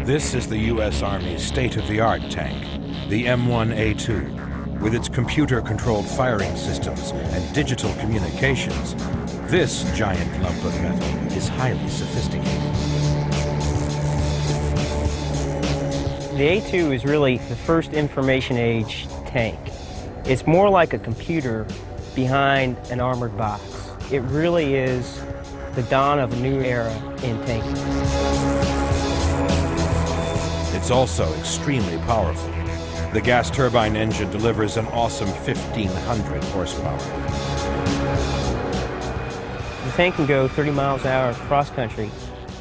This is the U.S. Army's state-of-the-art tank, the M1A2. With its computer-controlled firing systems and digital communications, this giant lump of metal is highly sophisticated. The A2 is really the first information age tank. It's more like a computer behind an armored box. It really is the dawn of a new era in tanking. It's also extremely powerful. The gas turbine engine delivers an awesome 1,500 horsepower. The tank can go 30 miles an hour cross country,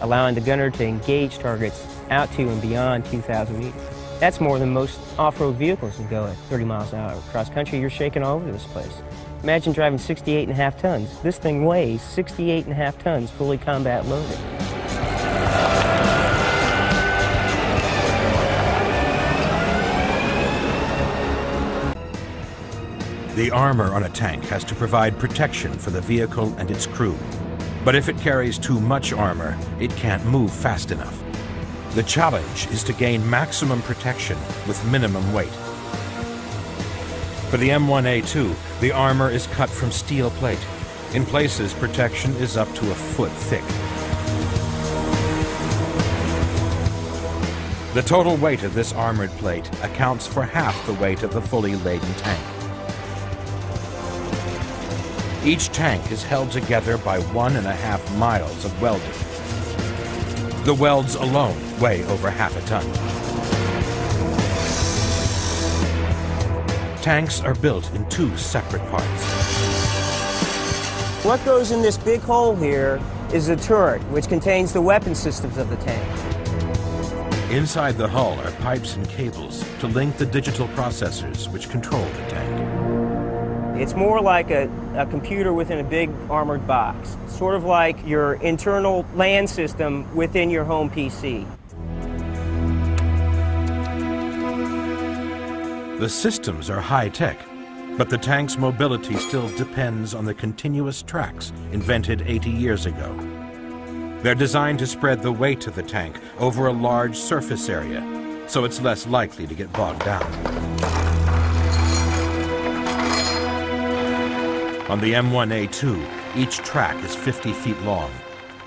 allowing the gunner to engage targets out to and beyond 2,000 meters. That's more than most off-road vehicles can go at 30 miles an hour. Cross country, you're shaking all over this place. Imagine driving 68.5 tons. This thing weighs 68.5 tons, fully combat loaded. The armor on a tank has to provide protection for the vehicle and its crew. But if it carries too much armor, it can't move fast enough. The challenge is to gain maximum protection with minimum weight. For the M1A2, the armor is cut from steel plate. In places, protection is up to a foot thick. The total weight of this armored plate accounts for half the weight of the fully laden tank. Each tank is held together by 1.5 miles of welding. The welds alone weigh over half a ton. Tanks are built in 2 separate parts. What goes in this big hole here is the turret, which contains the weapon systems of the tank. Inside the hull are pipes and cables to link the digital processors which control the tank. It's more like a computer within a big armored box, sort of like your internal LAN system within your home PC. The systems are high-tech, but the tank's mobility still depends on the continuous tracks invented 80 years ago. They're designed to spread the weight of the tank over a large surface area, so it's less likely to get bogged down. On the M1A2, each track is 50 feet long,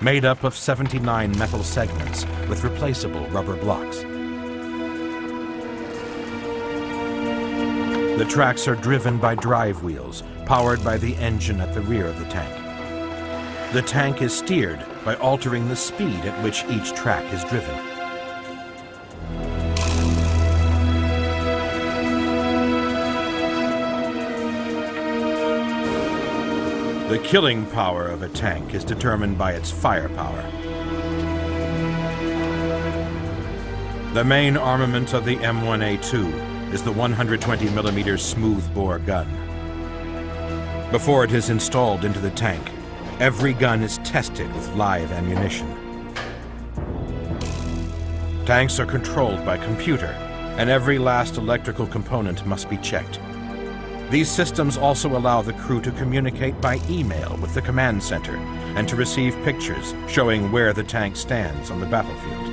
made up of 79 metal segments with replaceable rubber blocks. The tracks are driven by drive wheels, powered by the engine at the rear of the tank. The tank is steered by altering the speed at which each track is driven. The killing power of a tank is determined by its firepower. The main armament of the M1A2 is the 120mm smoothbore gun. Before it is installed into the tank, every gun is tested with live ammunition. Tanks are controlled by computer, and every last electrical component must be checked. These systems also allow the crew to communicate by email with the command center and to receive pictures showing where the tank stands on the battlefield.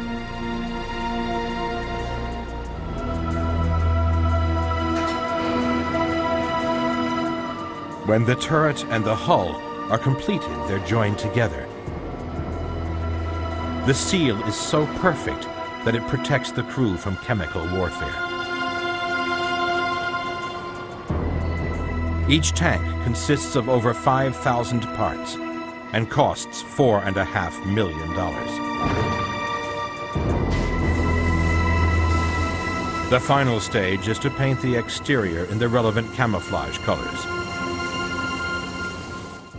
When the turret and the hull are completed, they're joined together. The seal is so perfect that it protects the crew from chemical warfare. Each tank consists of over 5,000 parts and costs $4.5 million. The final stage is to paint the exterior in the relevant camouflage colors.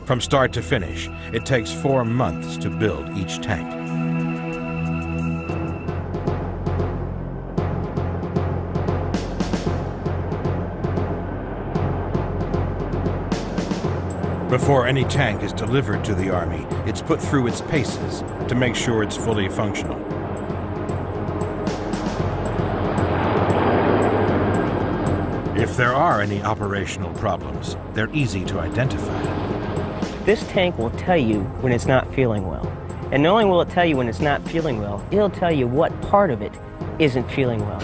From start to finish, it takes 4 months to build each tank. Before any tank is delivered to the Army, it's put through its paces to make sure it's fully functional. If there are any operational problems, they're easy to identify. This tank will tell you when it's not feeling well. And not only will it tell you when it's not feeling well, it'll tell you what part of it isn't feeling well.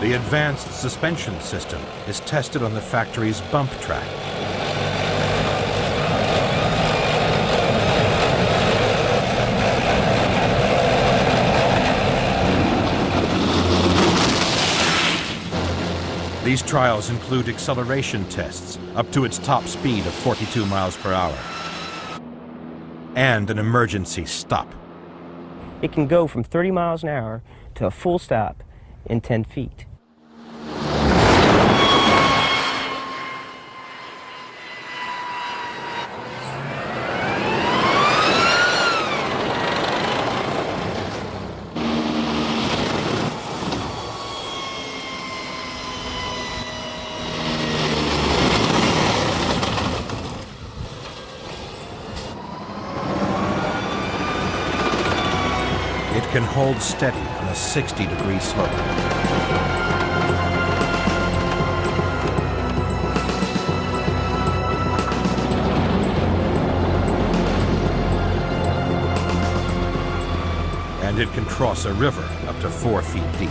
The advanced suspension system is tested on the factory's bump track. These trials include acceleration tests up to its top speed of 42 miles per hour and an emergency stop. It can go from 30 miles an hour to a full stop in 10 feet. It can hold steady on a 60-degree slope. And it can cross a river up to 4 feet deep.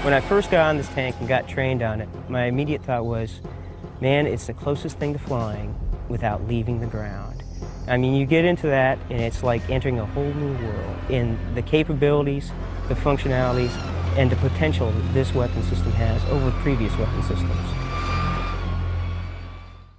When I first got on this tank and got trained on it, my immediate thought was, man, it's the closest thing to flying without leaving the ground. I mean, you get into that and it's like entering a whole new world in the capabilities, the functionalities, and the potential that this weapon system has over previous weapon systems.